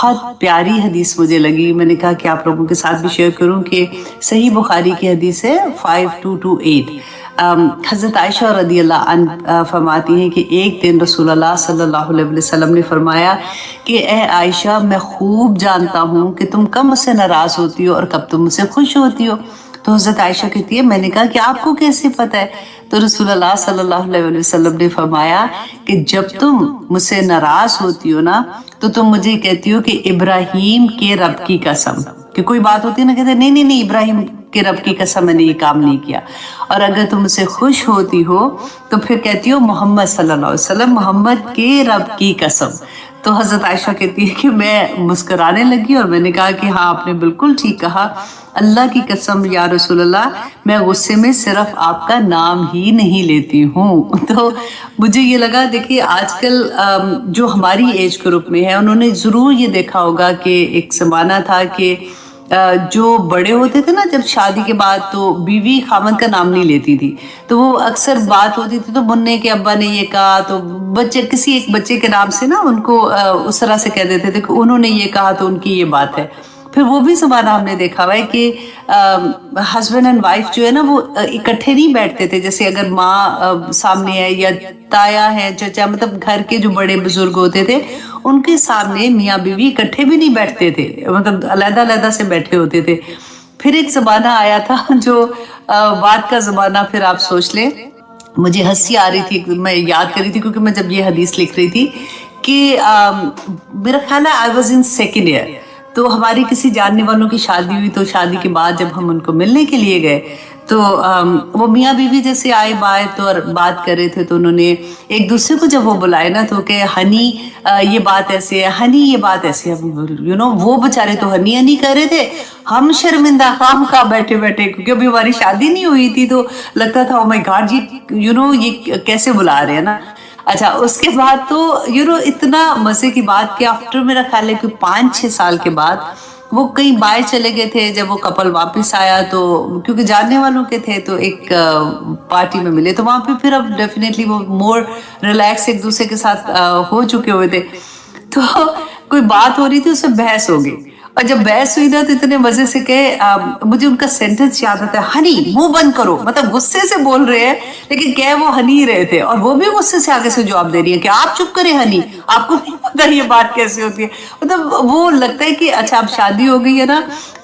بہت پیاری حدیث مجھے لگی، میں نے کہا کہ آپ لوگوں کے ساتھ بھی شیئر کروں کہ صحیح بخاری کی حدیث ہے 5228۔ حضرت عائشہ رضی اللہ عنہ فرماتی ہیں کہ ایک دن رسول اللہ صلی اللہ علیہ وسلم نے فرمایا کہ اے عائشہ، میں خوب جانتا ہوں کہ تم کب مجھ سے ناراض ہوتی ہو اور کب تم مجھ سے خوش ہوتی ہو۔ تو حضرت عائشہ کہتی ہے میں نے کہا کہ آپ کو کیسے پتہ ہے؟ تو رسول اللہ صلی اللہ علیہ وسلم نے فرمایا کہ جب تم مجھ سے ناراض ہوتی ہو نا تو تم مجھے کہتی ہو کہ ابراہیم کے رب کی قسم، کہ کوئی بات ہوتی ہے نا کہتے نہیں نہیں نہیں ابراہیم کے رب کی قسم میں نے یہ کام نہیں کیا، اور اگر تم مجھ سے خوش ہوتی ہو تو پھر کہتی ہو محمد صلی اللہ علیہ وسلم محمد کے رب کی قسم۔ تو حضرت عائشہ کہتی ہے کہ میں مسکرانے لگی اور میں نے کہا کہ ہاں آپ نے بالکل ٹھیک کہا، اللہ کی قسم یا رسول اللہ میں غصے میں صرف آپ کا نام ہی نہیں لیتی ہوں۔ تو مجھے یہ لگا دیکھیے آج کل جو ہماری ایج گروپ میں ہے انہوں نے ضرور یہ دیکھا ہوگا کہ ایک زمانہ تھا کہ جو بڑے ہوتے تھے نا جب شادی کے بعد تو بیوی خامند کا نام نہیں لیتی تھی، تو وہ اکثر بات ہوتی تھی تو منع کے ابا نے یہ کہا تو بچے کسی ایک بچے کے نام سے نا ان کو اس طرح سے کہہ دیتے تھے کہ انہوں نے یہ کہا تو ان کی یہ بات ہے۔ پھر وہ بھی زمانہ ہم نے دیکھا ہوا ہے کہ ہسبینڈ اینڈ وائف جو ہے نا وہ اکٹھے نہیں بیٹھتے تھے، جیسے اگر ماں سامنے ہے یا تایا ہے چچا، مطلب گھر کے جو بڑے بزرگ ہوتے تھے ان کے سامنے میاں بیوی اکٹھے بھی نہیں بیٹھتے تھے، مطلب علیحدہ علیحدہ سے بیٹھے ہوتے تھے۔ پھر ایک زمانہ آیا تھا جو بعد کا زمانہ، پھر آپ سوچ لیں، مجھے ہنسی آ رہی تھی، میں یاد کر رہی تھی کیونکہ میں جب یہ حدیث لکھ رہی تھی کہ میرا خیال ہے I was in second year, تو ہماری کسی جاننے والوں کی شادی ہوئی، تو شادی کے بعد جب ہم ان کو ملنے کے لیے گئے تو وہ میاں بیوی جیسے آئے بات اور بات کر رہے تھے، تو انہوں نے ایک دوسرے کو جب وہ بلائے نا تو کہ ہنی یہ بات ایسے ہے، ہنی یہ بات ایسے ہے، وہ بےچارے تو ہنی ہنی کر رہے تھے، ہم شرمندہ خام خواہ بیٹھے بیٹھے، کیونکہ ابھی ہماری شادی نہیں ہوئی تھی تو لگتا تھا او مائی گاڈ یہ کیسے بلا رہے ہیں نا۔ اچھا اس کے بعد تو اتنا مزے کی بات کہ آفٹر میرا خیال ہے کہ 5-6 سال کے بعد وہ کہیں باہر چلے گئے تھے، جب وہ کپل واپس آیا تو کیونکہ جاننے والوں کے تھے تو ایک پارٹی میں ملے، تو وہاں پہ پھر اب ڈیفینیٹلی وہ مور ریلیکس ایک دوسرے کے ساتھ ہو چکے ہوئے تھے، تو کوئی بات ہو رہی تھی اس میں بحث ہو گئی، اور جب بحث ہوئی نا تو اتنے مزے سے کہ مجھے ان کا سینٹنس یاد آتا ہے، ہنی منہ بند کرو، مطلب غصے سے بول رہے ہیں لیکن کہہ وہ ہنی رہے تھے، اور وہ بھی غصے سے آگے سے جواب دے رہی ہے کہ آپ چپ کریں ہنی، آپ کو نہیں پتا یہ بات کیسے ہوتی ہے، مطلب وہ لگتا ہے کہ اچھا اب شادی ہو گئی ہے نا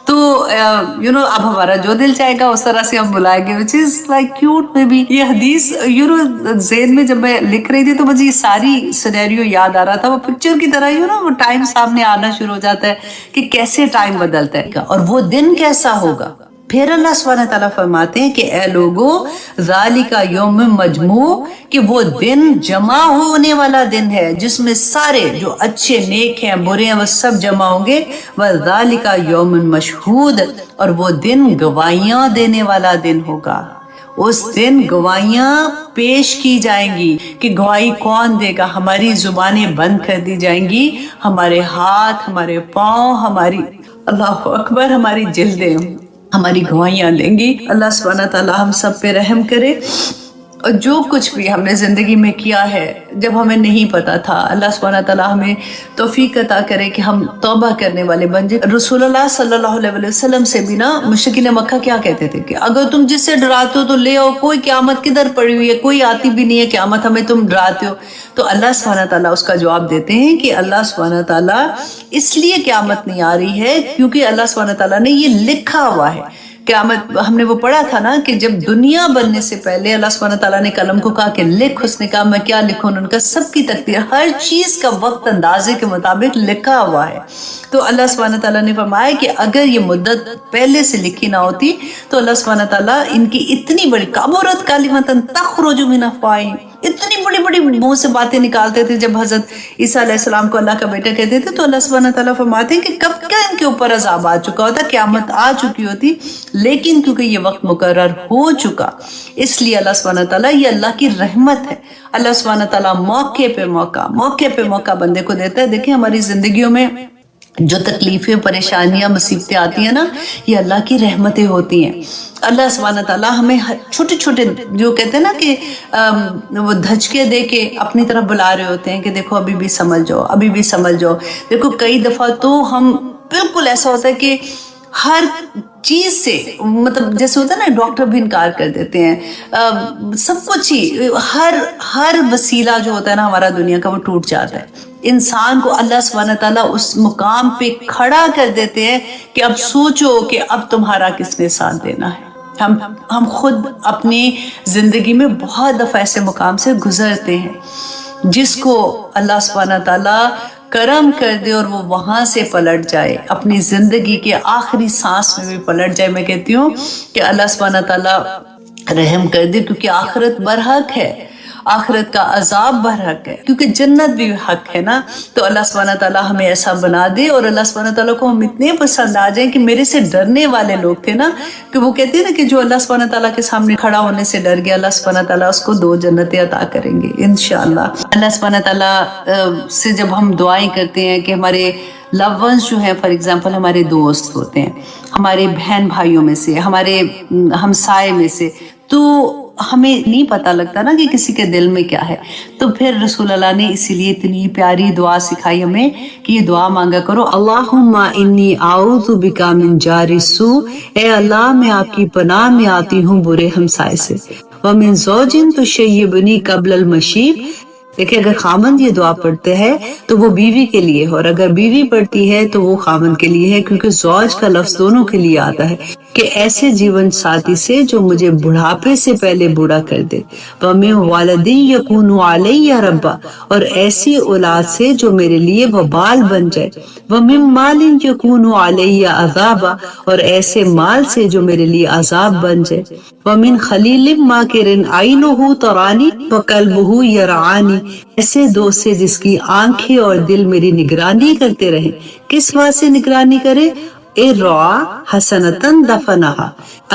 تو اب ہمارا جو دل چاہے گا اس طرح سے ہم بلائیں گے، which is like cute maybe۔ یہ حدیث ذہن میں جب میں لکھ رہی تھی تو مجھے یہ ساری سینیریو یاد آ رہا تھا، وہ پکچر کی طرح وہ ٹائم سامنے آنا شروع ہو جاتا ہے کہ کیسے ٹائم بدلتا ہے اور وہ دن کیسا ہوگا۔ پھر اللہ سبحانہ تعالیٰ فرماتے ہیں کہ اے لوگو ذالک یوم مجموع، کہ وہ دن جمع ہونے والا دن ہے جس میں سارے جو اچھے نیک ہیں برے ہیں وہ سب جمع ہوں گے، وذالک یوم مشہود، اور وہ دن گواہیاں دینے والا دن ہوگا۔ اس دن گواہیاں پیش کی جائیں گی کہ گواہی کون دے گا، ہماری زبانیں بند کر دی جائیں گی، ہمارے ہاتھ، ہمارے پاؤں، ہماری اللہ اکبر ہماری جلدیں ہماری گواہیاں دیں گی۔ اللہ سبحانہ تعالیٰ ہم سب پہ رحم کرے، اور جو کچھ بھی ہم نے زندگی میں کیا ہے جب ہمیں نہیں پتا تھا، اللہ سبحانہ تعالیٰ ہمیں توفیق عطا کرے کہ ہم توبہ کرنے والے بن جائیں۔ رسول اللہ صلی اللہ علیہ وسلم سے بھی نا مشرکین مکہ کیا کہتے تھے کہ اگر تم جس سے ڈراتے ہو تو لے آؤ، کوئی قیامت کدھر پڑی ہوئی ہے، کوئی آتی بھی نہیں ہے قیامت، ہمیں تم ڈراتے ہو۔ تو اللہ سبحانہ تعالیٰ اس کا جواب دیتے ہیں کہ اللہ سبحانہ تعالیٰ اس لیے قیامت نہیں آ رہی ہے کیونکہ اللہ سبحانہ تعالیٰ نے یہ لکھا ہوا ہے۔ قیامت ہم نے وہ پڑھا تھا نا کہ جب دنیا بننے سے پہلے اللہ سبحانہ تعالیٰ نے قلم کو کہا کہ لکھ، اس نے کہا میں کیا لکھوں، ان کا سب کی تقدیر، ہر چیز کا وقت اندازے کے مطابق لکھا ہوا ہے۔ تو اللہ سبحانہ تعالیٰ نے فرمایا کہ اگر یہ مدت پہلے سے لکھی نہ ہوتی تو اللہ سبحانہ تعالیٰ ان کی اتنی بڑی کبرت کلمۃ تخرج من افواہہم، اتنی بڑی بڑی منہ سے باتیں نکالتے تھے جب حضرت عیسیٰ علیہ السلام کو اللہ کا بیٹا کہتے تھے، تو اللہ سبحانہ تعالیٰ فرماتے ہیں کہ کب کیا ان کے اوپر عذاب آ چکا ہوتا، قیامت آ چکی ہوتی، لیکن کیونکہ یہ وقت مقرر ہو چکا اس لیے اللہ سبحانہ تعالیٰ، یہ اللہ کی رحمت ہے، اللہ سبحانہ تعالیٰ موقع پہ موقع بندے کو دیتا ہے۔ دیکھیں ہماری زندگیوں میں جو تکلیفیں پریشانیاں مصیبتیں آتی ہیں نا یہ اللہ کی رحمتیں ہوتی ہیں. اللہ سبحانہ تعالیٰ ہمیں چھوٹے چھوٹے جو کہتے ہیں نا کہ وہ دھچکے دے کے اپنی طرف بلا رہے ہوتے ہیں کہ دیکھو ابھی بھی سمجھ جاؤ ابھی بھی سمجھ جاؤ. دیکھو کئی دفعہ تو ہم بالکل ایسا ہوتا ہے کہ ہر چیز سے مطلب جیسے ہوتا ہے نا ڈاکٹر بھی انکار کر دیتے ہیں, سب کچھ ہی ہر وسیلہ جو ہوتا ہے نا ہمارا دنیا کا وہ ٹوٹ جاتا ہے. انسان کو اللہ سبحانہ تعالیٰ اس مقام پہ کھڑا کر دیتے ہیں کہ اب سوچو کہ اب تمہارا کس نے ساتھ دینا ہے. ہم خود اپنی زندگی میں بہت دفعہ ایسے مقام سے گزرتے ہیں جس کو اللہ سبحانہ تعالیٰ کرم کر دے اور وہ وہاں سے پلٹ جائے, اپنی زندگی کے آخری سانس میں بھی پلٹ جائے. میں کہتی ہوں کہ اللہ سبحانہ تعالیٰ رحم کر دے, کیونکہ آخرت برحق ہے, آخرت کا عذاب برحق ہے, کیونکہ جنت بھی حق ہے نا. تو اللہ سبحانہ تعالیٰ ہمیں ایسا بنا دے اور اللہ سبحانہ تعالیٰ کو ہم اتنے پسند آ جائیں کہ میرے سے ڈرنے والے لوگ تھے نا کہ وہ کہتے ہیں نا کہ جو اللہ سبحانہ تعالیٰ کے سامنے کھڑا ہونے سے ڈر گیا اللہ سبحانہ تعالیٰ اس کو 2 جنتیں عطا کریں گے انشاءاللہ. اللہ سبحانہ تعالیٰ سے جب ہم دعائیں کرتے ہیں کہ ہمارے لو ونس جو ہیں فار ایگزامپل ہمارے دوست ہوتے ہیں, ہمارے بہن بھائیوں میں سے, ہمارے ہمسائے میں سے, تو ہمیں نہیں پتہ لگتا نا کہ کسی کے دل میں کیا ہے. تو پھر رسول اللہ نے اسی لیے اتنی پیاری دعا سکھائی ہمیں کہ یہ دعا مانگا کرو, اللہم انی اعوذ بک من جار السوء, اے اللہ میں آپ کی پناہ میں آتی ہوں برے ہمسائے سے, ومن زوج تشیبنی قبل المشیب. دیکھیں اگر خامند یہ دعا پڑھتے ہیں تو وہ بیوی کے لیے ہے, اور اگر بیوی پڑھتی ہے تو وہ خامند کے لیے ہے, کیونکہ زوج کا لفظ دونوں کے لیے آتا ہے کہ ایسے جیون ساتھی سے جو مجھے بڑھاپے سے پہلے بوڑھا کر دے, وَمِن وَالَدٍ يَكُونُ عَلَيَّ رَبًّا, اور ایسی اولاد سے جو میرے لیے وبال بن جائے, وَمِن مَالٍ يَكُونُ عَلَيَّ عَذَابًا, اور ایسے مال سے جو میرے لیے عذاب بن جائے, وَمِن خَلِيلٍ مَاكِرٍ عَيْنُهُ تَرَانِي وَقَلْبُهُ يَرْعَانِي, ایسے دوست سے جس کی آنکھیں اور دل میری نگرانی کرتے رہیں. کس بات سے نگرانی کرے؟ اے رعا حسنتن دفنہا,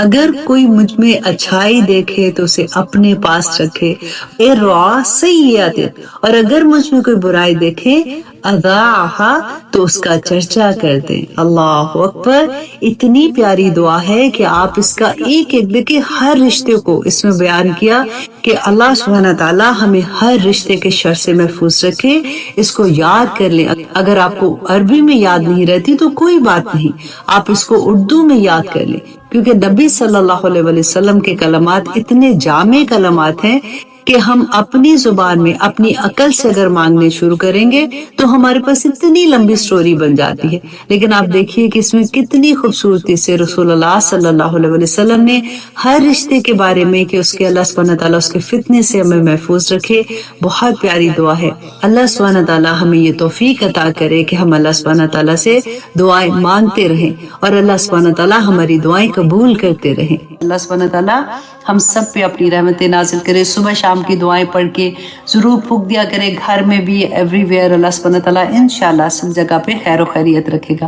اگر کوئی مجھ میں اچھائی دیکھے تو اسے اپنے پاس رکھے. اے رعا سیئات, اور اگر مجھ میں کوئی برائی دیکھے اذاعہا, تو اس کا چرچا کر دیں. اللہ اکبر. اتنی پیاری دعا ہے کہ آپ اس کا ایک ایک دیکھیں, ہر رشتے کو اس میں بیان کیا کہ اللہ سبحانہ تعالیٰ ہمیں ہر رشتے کے شر سے محفوظ رکھے. اس کو یاد کر لیں. اگر آپ کو عربی میں یاد نہیں رہتی تو کوئی بات نہیں, آپ اس کو اردو میں یاد کر لیں, کیونکہ نبی صلی اللہ علیہ وسلم کے کلمات اتنے جامع کلمات ہیں کہ ہم اپنی زبان میں اپنی عقل سے اگر مانگنے شروع کریں گے تو ہمارے پاس اتنی لمبی سٹوری بن جاتی ہے. لیکن آپ دیکھیے کہ اس میں کتنی خوبصورتی سے رسول اللہ صلی اللہ علیہ وسلم نے ہر رشتے کے بارے میں کہ اس کے اللہ سبحانہ تعالیٰ اس کے فتنے سے ہمیں محفوظ رکھے. بہت پیاری دعا ہے. اللہ سبحانہ تعالیٰ ہمیں یہ توفیق عطا کرے کہ ہم اللہ سبحانہ تعالیٰ سے دعائیں مانگتے رہیں اور اللہ سبحانہ تعالیٰ ہماری دعائیں قبول کرتے رہیں. اللہ سبحانہ تعالیٰ ہم سب پہ اپنی رحمتیں نازل کرے. صبح شام کی دعائیں پڑھ کے ضرور پھونک دیا کرے, گھر میں بھی ایوری ویئر. اللہ سبحانہ تعالیٰ انشاءاللہ سب جگہ پہ خیر و خیریت رکھے گا.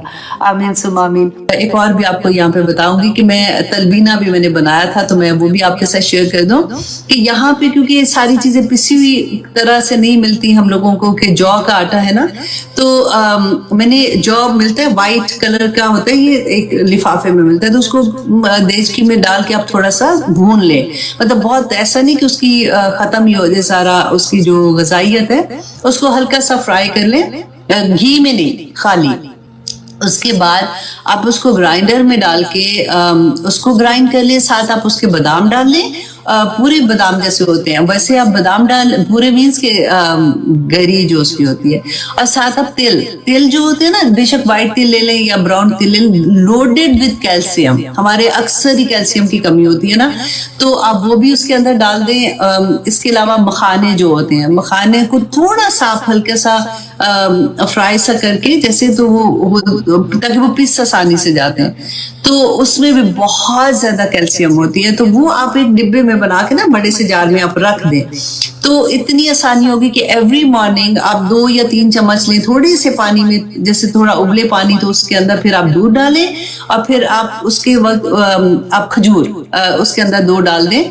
آمین ثم آمین. ایک اور بھی آپ کو یہاں پہ بتاؤں گی کہ میں تلبینہ بھی میں نے بنایا تھا, تو میں وہ بھی آپ کے ساتھ شیئر کر دوں کہ یہاں پہ کیونکہ یہ ساری چیزیں پسی ہوئی طرح سے نہیں ملتی ہم لوگوں کو, کہ جو کا آٹا ہے نا, تو میں نے جو ملتا ہے وائٹ کلر کا ہوتا ہے, یہ ایک لفافے میں ملتا ہے, تو اس کو دیچکی میں ڈال کے آپ تھوڑا سا بھون لیں. مطلب بہت ایسا نہیں کہ اس کی ختم ہی ہو جائے سارا اس کی جو غذائیت ہے, اس کو ہلکا سا فرائی کر لیں, گھی میں نہیں, خالی. اس کے بعد آپ اس کو گرائنڈر میں ڈال کے اس کو گرائنڈ کر لیں. ساتھ آپ اس کے بادام ڈال لیں, پورے بادام جیسے ہوتے ہیں ویسے آپ بادام ڈال, پورے مینس کے گری جو اس کی ہوتی ہے, اور ساتھ آپ تیل جو ہوتے ہیں نا, بے شک وائٹ تیل لے لیں یا براؤن تیل لے لیں, لوڈڈ وتھ کیلشیم. ہمارے اکثر ہی کیلشیم کی کمی ہوتی ہے نا, تو آپ وہ بھی اس کے اندر ڈال دیں. اس کے علاوہ مکھانے جو ہوتے ہیں, مکھانے کو تھوڑا سا ہلکا سا فرائی سا کر کے جیسے, تو وہ تاکہ وہ پیس آسانی سے جاتے ہیں, تو اس میں بھی بہت زیادہ کیلشیم ہوتی ہے. تو وہ آپ ایک ڈبے میں بنا کے نا بڑے سے جار میں آپ رکھ دیں تو اتنی آسانی ہوگی کہ ایوری مارننگ آپ 2 یا 3 چمچ لیں تھوڑے سے پانی میں، جیسے تھوڑا ابلے پانی تو اس کے اندر پھر آپ دودھ ڈالیں اور پھر آپ اس کے وقت آپ کھجور اس کے اندر 2 ڈال دیں،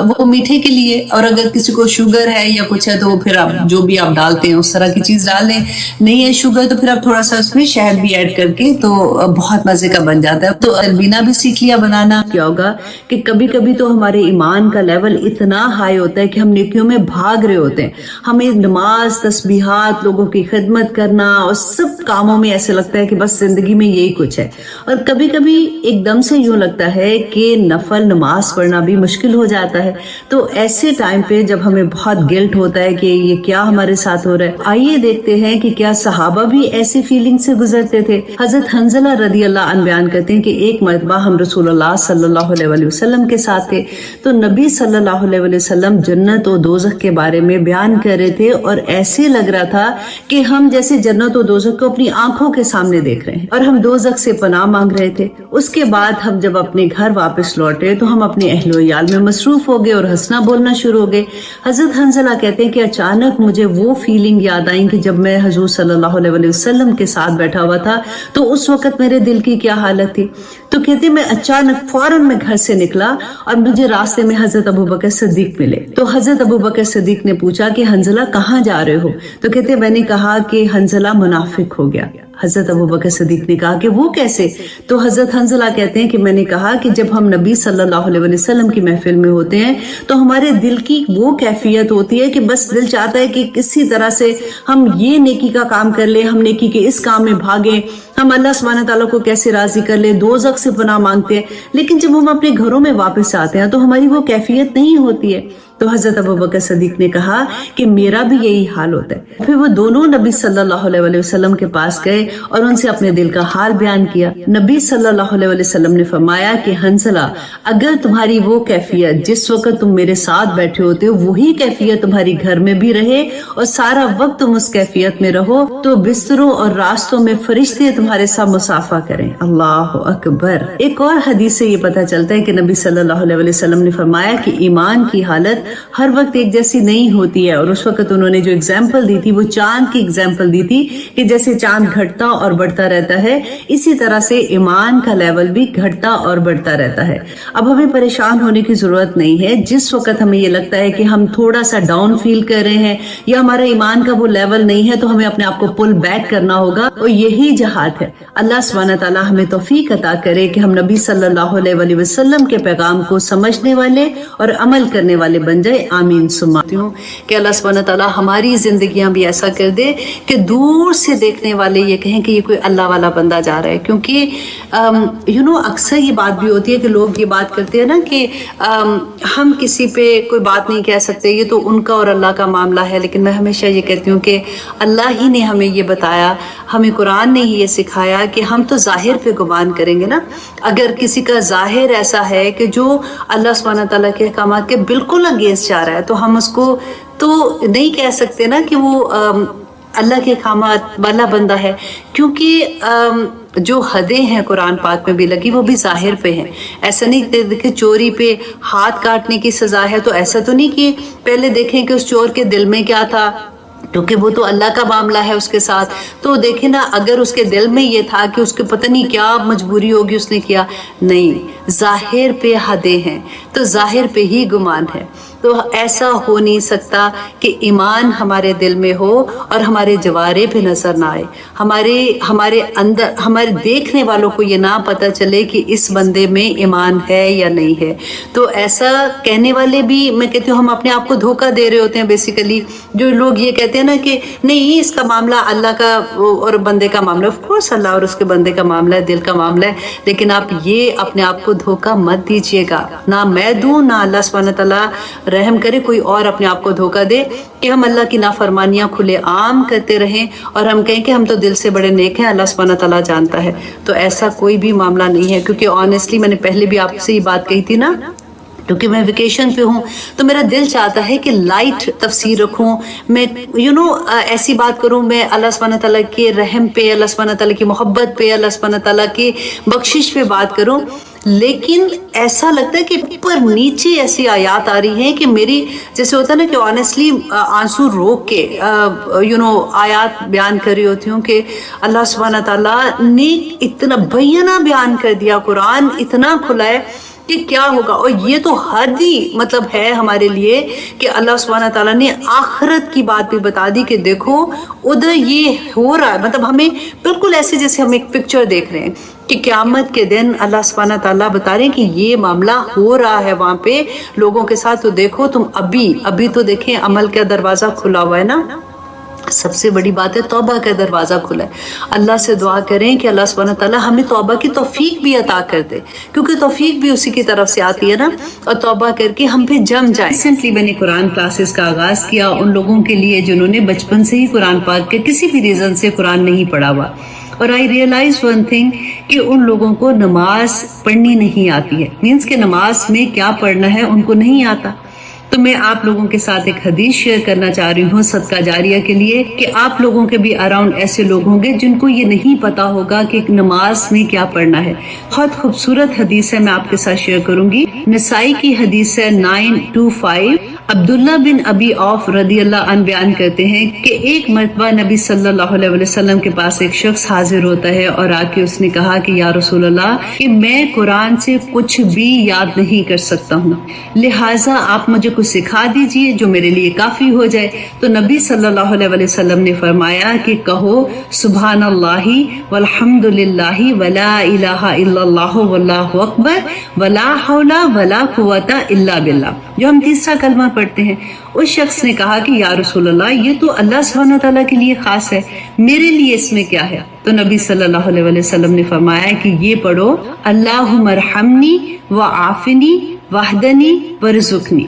وہ میٹھے کے لیے، اور اگر کسی کو شوگر ہے یا کچھ ہے تو پھر آپ جو بھی آپ ڈالتے ہیں اس طرح کی چیز ڈال لیں، نہیں ہے شوگر تو پھر آپ تھوڑا سا اس میں شہد بھی ایڈ کر کے تو بہت مزے کا بن جاتا ہے۔ تو البینہ بھی سیکھ لیا بنانا۔ کیا ہوگا کہ کبھی کبھی تو ہمارے ایمان کا لیول اتنا ہائی ہوتا ہے کہ ہم نیکیوں میں بھاگ رہے ہوتے ہیں، ہمیں نماز، تسبیحات، لوگوں کی خدمت کرنا اور سب کاموں میں ایسے لگتا ہے کہ بس زندگی میں یہی کچھ ہے، اور کبھی کبھی ایک دم سے یوں لگتا ہے کہ نفل نماز پڑھنا بھی مشکل ہو جاتا ہے۔ تو ایسے ٹائم پہ جب ہمیں بہت گلٹ ہوتا ہے کہ یہ کیا ہمارے ساتھ ہو رہا ہے، آئیے دیکھتے ہیں کہ کیا صحابہ بھی ایسی فیلنگ سے گزرتے تھے۔ حضرت حنظلہ رضی اللہ عنہ بیان کرتے ہیں کہ ایک مرتبہ ہم رسول اللہ صلی اللہ علیہ وآلہ وسلم کے ساتھ تھے، تو نبی صلی اللہ علیہ وآلہ وسلم جنت و دوزخ کے بارے میں بیان کر رہے تھے، اور ایسے لگ رہا تھا کہ ہم جیسے جنت و دوزخ کو اپنی آنکھوں کے سامنے دیکھ رہے ہیں، اور ہم دوزخ سے پناہ مانگ رہے تھے۔ اس کے بعد ہم جب اپنے گھر واپس لوٹے تو ہم اپنے اہل و عیال میں مصروف ہو گئے اور ہنسنا بولنا شروع ہو گئے۔ حضرت حنظلہ کہتے ہیں کہ اچانک مجھے وہ فیلنگ یاد آئی کہ جب میں حضور صلی اللہ علیہ وآلہ وسلم کے ساتھ بیٹھا ہوا تھا تو اس وقت میرے دل کی کیا حالت تھی۔ تو کہتے ہیں میں اچانک فوراً میں گھر سے نکلا اور مجھے راستے میں حضرت ابوبکر صدیق ملے۔ تو حضرت ابوبکر صدیق نے پوچھا کہ حنظلہ کہاں جا رہے ہو؟ تو کہتے ہیں میں نے کہا کہ حنظلہ منافق ہو گیا۔ حضرت ابوبکر صدیق نے کہا کہ وہ کیسے؟ تو حضرت حنظلہ کہتے ہیں کہ میں نے کہا کہ جب ہم نبی صلی اللہ علیہ وسلم کی محفل میں ہوتے ہیں تو ہمارے دل کی وہ کیفیت ہوتی ہے کہ بس دل چاہتا ہے کہ کسی طرح سے ہم یہ نیکی کا کام کر لیں، ہم نیکی کے اس کام میں بھاگیں، ہم اللہ سبحانہ تعالیٰ کو کیسے راضی کر لیں، دوزخ سے پناہ مانگتے ہیں۔ لیکن جب ہم اپنے گھروں میں واپس آتے ہیں تو ہماری وہ کیفیت نہیں ہوتی ہے۔ تو حضرت ابوبکر صدیق نے کہا کہ میرا بھی یہی حال ہوتا ہے۔ پھر وہ دونوں نبی صلی اللہ علیہ وآلہ وسلم کے پاس گئے اور ان سے اپنے دل کا حال بیان کیا۔ نبی صلی اللہ علیہ وآلہ وسلم نے فرمایا کہ حنظلہ، اگر تمہاری وہ کیفیت جس وقت تم میرے ساتھ بیٹھے ہوتے ہو وہی کیفیت تمہاری گھر میں بھی رہے اور سارا وقت تم اس کیفیت میں رہو تو بستروں اور راستوں میں فرشتے تمہارے ساتھ مصافحہ کریں۔ اللہ اکبر۔ ایک اور حدیث سے یہ پتہ چلتا ہے کہ نبی صلی اللہ علیہ وآلہ وسلم نے فرمایا کہ ایمان کی حالت ہر وقت ایک جیسی نہیں ہوتی ہے، اور اس وقت انہوں نے جو اگزامپل دی تھی وہ چاند کی اگزامپل دی تھی کہ جیسے چاند گھٹتا اور بڑھتا رہتا ہے اسی طرح سے ایمان کا لیول بھی گھٹتا اور بڑھتا رہتا ہے۔ اب ہمیں پریشان ہونے کی ضرورت نہیں ہے۔ جس وقت ہمیں یہ لگتا ہے کہ ہم تھوڑا سا ڈاؤن فیل کر رہے ہیں یا ہمارا ایمان کا وہ لیول نہیں ہے تو ہمیں اپنے آپ کو پل بیک کرنا ہوگا، اور یہی جہاد ہے۔ اللہ سبحانہ تعالیٰ ہمیں توفیق عطا کرے کہ ہم نبی صلی اللہ علیہ وآلہ وسلم کے پیغام کو سمجھنے والے اور عمل کرنے والے بن جائے۔ آمین سماتی ہوں کہ اللہ سبحانہ تعالیٰ ہماری زندگیاں بھی ایسا کر دے کہ دور سے دیکھنے والے یہ کہیں کہ یہ کوئی اللہ والا بندہ جا رہا ہے۔ کیونکہ اکثر یہ بات بھی ہوتی ہے کہ لوگ یہ بات کرتے ہیں نا کہ ہم کسی پہ کوئی بات نہیں کہہ سکتے، یہ تو ان کا اور اللہ کا معاملہ ہے۔ لیکن میں ہمیشہ یہ کہتی ہوں کہ اللہ ہی نے ہمیں یہ بتایا، ہمیں قرآن نے ہی یہ سکھایا کہ ہم تو ظاہر پہ گمان کریں گے نا۔ اگر کسی کا ظاہر ایسا ہے کہ جو اللہ سبحانہ تعالیٰ کے احکامات کے بالکل اگینسٹ جا رہا ہے تو ہم اس کو تو نہیں کہہ سکتے نا کہ وہ اللہ کے احکامات والا بندہ ہے، کیونکہ جو حدیں ہیں قرآن پاک میں بھی لگی وہ بھی ظاہر پہ ہیں۔ ایسا نہیں دیکھیں چوری پہ ہاتھ کاٹنے کی سزا ہے تو ایسا تو نہیں کہ پہلے دیکھیں کہ اس چور کے دل میں کیا تھا، کیونکہ وہ تو اللہ کا معاملہ ہے اس کے ساتھ۔ تو دیکھیں نا، اگر اس کے دل میں یہ تھا کہ اس کے پتہ نہیں کیا مجبوری ہوگی اس نے کیا، نہیں، ظاہر پہ حدیں ہیں تو ظاہر پہ ہی گمان ہے۔ تو ایسا ہو نہیں سکتا کہ ایمان ہمارے دل میں ہو اور ہمارے جوارے پہ نظر نہ آئے، ہمارے اندر، ہمارے دیکھنے والوں کو یہ نہ پتہ چلے کہ اس بندے میں ایمان ہے یا نہیں ہے۔ تو ایسا کہنے والے بھی، میں کہتی ہوں، ہم اپنے آپ کو دھوکہ دے رہے ہوتے ہیں بیسیکلی۔ جو لوگ یہ کہتے ہیں نا کہ نہیں اس کا معاملہ اللہ کا اور بندے کا معاملہ، آف کورس اللہ اور اس کے بندے کا معاملہ ہے، دل کا معاملہ ہے، لیکن آپ یہ اپنے آپ کو دھوکہ مت دیجیے گا۔ نہ میں دوں، نہ اللہ سبحانہ تعالیٰ رحم کرے کوئی اور اپنے آپ کو دھوکہ دے کہ ہم اللہ کی نافرمانیاں کھلے عام کرتے رہیں اور ہم کہیں کہ ہم تو دل سے بڑے نیک ہیں، اللہ سبحانہ تعالیٰ جانتا ہے۔ تو ایسا کوئی بھی معاملہ نہیں ہے، کیونکہ آنیسٹلی میں نے پہلے بھی آپ سے یہ بات کہی تھی نا، کیونکہ میں ویکیشن پہ ہوں تو میرا دل چاہتا ہے کہ لائٹ تفسیر رکھوں، میں ایسی بات کروں، میں اللہ سبحانہ تعالیٰ کے رحم پہ، اللہ سبحانہ تعالیٰ کی محبت پہ، اللہ سبحانہ تعالیٰ کی بخشش پہ بات کروں۔ لیکن ایسا لگتا ہے کہ اوپر نیچے ایسی آیات آ رہی ہیں کہ میری جیسے ہوتا ہے نا کہ آنیسٹلی آنسو روک کے آیات بیان کر رہی ہوتی ہوں کہ اللہ سبحانہ تعالیٰ نے اتنا بینہ بیان کر دیا، قرآن اتنا کھلا ہے کہ کیا ہوگا. اور یہ تو حد ہی مطلب ہے ہمارے لیے کہ اللہ سبحانہ تعالیٰ نے آخرت کی بات بھی بتا دی کہ دیکھو ادھر یہ ہو رہا ہے. مطلب ہمیں بالکل ایسے جیسے ہم ایک پکچر دیکھ رہے ہیں کہ قیامت کے دن اللہ سبحانہ تعالیٰ بتا رہے ہیں کہ یہ معاملہ ہو رہا ہے وہاں پہ لوگوں کے ساتھ. تو دیکھو تم ابھی تو دیکھیں عمل کا دروازہ کھلا ہوا ہے نا. سب سے بڑی بات ہے توبہ کا دروازہ کھلا ہے. اللہ سے دعا کریں کہ اللہ سبحانہ تعالیٰ ہمیں توبہ کی توفیق بھی عطا کر دے، کیونکہ توفیق بھی اسی کی طرف سے آتی ہے نا، اور توبہ کر کے ہم پہ جم جائیں. ریسنٹلی میں نے قرآن کلاسز کا آغاز کیا ان لوگوں کے لیے جنہوں نے بچپن سے ہی قرآن پاک کے کسی بھی ریزن سے قرآن نہیں پڑھا ہوا. اور آئی ریئلائز ون تھنگ کہ ان لوگوں کو نماز پڑھنی نہیں آتی ہے، مینس کہ نماز میں کیا پڑھنا ہے ان کو نہیں آتا. تو میں آپ لوگوں کے ساتھ ایک حدیث شیئر کرنا چاہ رہی ہوں صدقہ جاریہ کے لیے کہ آپ لوگوں کے بھی اراؤنڈ ایسے لوگ ہوں گے جن کو یہ نہیں پتا ہوگا کہ نماز میں کیا پڑھنا ہے. بہت خوبصورت حدیث ہے، میں آپ کے ساتھ شیئر کروں گی. نسائی کی حدیث ہے 925. عبداللہ بن ابی عوف رضی اللہ عنہ بیان کرتے ہیں کہ ایک مرتبہ نبی صلی اللہ علیہ وسلم کے پاس ایک شخص حاضر ہوتا ہے اور آ کے اس نے کہا کہ یا رسول اللہ کہ میں قرآن سے کچھ بھی یاد نہیں کر سکتا ہوں، لہٰذا آپ مجھے کچھ سکھا دیجئے جو میرے لیے کافی ہو جائے. تو نبی صلی اللہ علیہ وسلم نے فرمایا کہ کہو سبحان اللہ والحمد للہ ولا الہ الا اللہ واللہ اکبر ولا حول ولا قوت الا باللہ، جو ہم تیسرا کلمہ پڑھتے ہیں. اس شخص نے کہا کہ یا رسول اللہ یہ تو اللہ سبحانہ تعالیٰ کے لیے خاص ہے، میرے لیے اس میں کیا ہے؟ تو نبی صلی اللہ علیہ وسلم نے فرمایا کہ یہ پڑھو اللہم ارحمنی وعافنی واہدنی ورزقنی.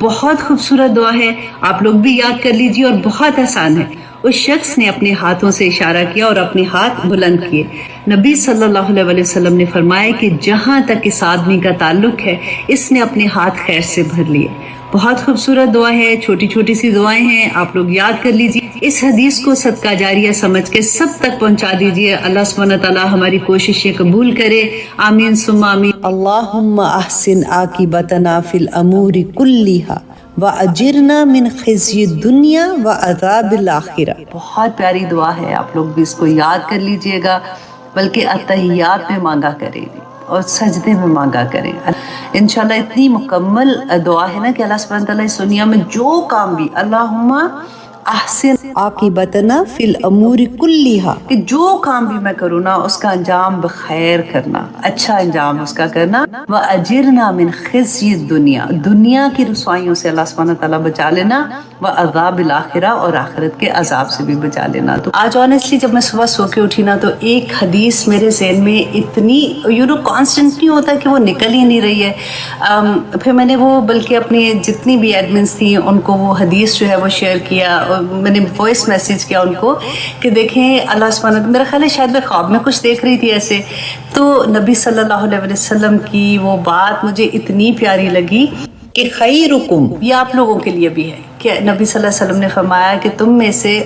بہت خوبصورت دعا ہے، آپ لوگ بھی یاد کر لیجیے اور بہت آسان ہے. اس شخص نے اپنے ہاتھوں سے اشارہ کیا اور اپنے ہاتھ بلند کیے. نبی صلی اللہ علیہ وسلم نے فرمایا کہ جہاں تک اس آدمی کا تعلق ہے اس نے اپنے ہاتھ خیر سے بھر لیے. بہت خوبصورت دعا ہے، چھوٹی چھوٹی سی دعائیں ہیں، آپ لوگ یاد کر لیجیے. اس حدیث کو صدقہ جاریہ سمجھ کے سب تک پہنچا دیجیے. اللہ سبحانہ تعالیٰ ہماری کوششیں قبول کرے. آمین ثم آمین. اللہم احسن عاقبتنا فی الامور کلیہا وَأَجِرْنَا مِنْ خِزْيِ الدُّنْيَا وَعَذَابِ الْآخِرَةِ. بہت پیاری دعا ہے، آپ لوگ بھی اس کو یاد کر لیجئے گا، بلکہ اتحیات میں مانگا کریں اور سجدے میں مانگا کریں. انشاءاللہ اتنی مکمل دعا ہے نا کہ اللہ سبحانہ تعالیٰ اس دنیا میں جو کام بھی اللہم احسن عاقبتنا فی الامور کلیہا، کہ جو کام بھی میں کروں نا اس کا انجام بخیر کرنا، اچھا انجام اس کا کرنا. وَأَجِرْنَا مِنْ خِزْيِ الدُّنْيَا، دنیا کی رسوائیوں سے اللہ سبحانہ تعالیٰ بچا لینا، وَعَذَابِ الْآخِرَةِ، اور آخرت کے عذاب سے بھی بچا لینا. تو آج آنیسٹلی جب میں صبح سو کے اٹھی نا تو ایک حدیث میرے ذہن میں اتنی کانسٹنٹ نہیں ہوتا کہ وہ نکل ہی نہیں رہی ہے. پھر میں نے وہ بلکہ اپنی جتنی بھی ایڈمنس تھیں ان کو وہ حدیث جو ہے وہ شیئر کیا، میں نے وائس میسیج کیا ان کو کہ دیکھیں اللہ سبحانہ، میرا خیال ہے شاید میں خواب میں کچھ دیکھ رہی تھی ایسے، تو نبی صلی اللہ علیہ وسلم کی وہ بات مجھے اتنی پیاری لگی کہ خیرکم، یہ آپ لوگوں کے لیے بھی ہے کہ نبی صلی اللہ علیہ وسلم نے فرمایا کہ تم میں سے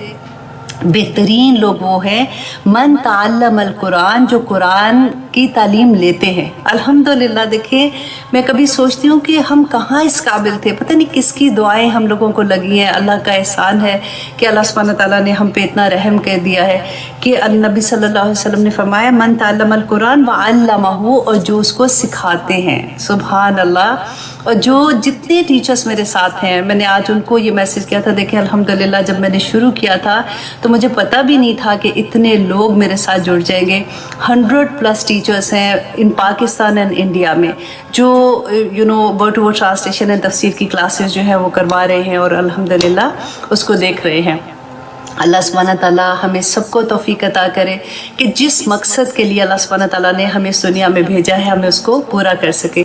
بہترین لوگ وہ ہیں من تعلم القرآن، جو قرآن کی تعلیم لیتے ہیں. الحمدللہ دیکھیں میں کبھی سوچتی ہوں کہ ہم کہاں اس قابل تھے، پتہ نہیں کس کی دعائیں ہم لوگوں کو لگی ہیں. اللہ کا احسان ہے کہ اللہ سبحانہ تعالیٰ نے ہم پہ اتنا رحم کر دیا ہے کہ النبی صلی اللہ علیہ وسلم نے فرمایا من تعلم القرآن وعلمہ، اور جو اس کو سکھاتے ہیں. سبحان اللہ. اور جو جتنے ٹیچرز میرے ساتھ ہیں، میں نے آج ان کو یہ میسج کیا تھا، دیکھیں الحمدللہ جب میں نے شروع کیا تھا تو مجھے پتہ بھی نہیں تھا کہ اتنے لوگ میرے ساتھ جڑ جائیں گے. 100+ ٹیچرز ہیں ان پاکستان اینڈ انڈیا میں جو word to word translation and تفسیر کی کلاسز جو ہیں وہ کروا رہے ہیں اور الحمدللہ اس کو دیکھ رہے ہیں. اللہ سبحانہ تعالیٰ ہمیں سب کو توفیق عطا کرے کہ جس مقصد کے لیے اللہ سبحانہ تعالیٰ نے ہمیں اس دنیا میں بھیجا ہے ہمیں اس کو پورا کر سکے.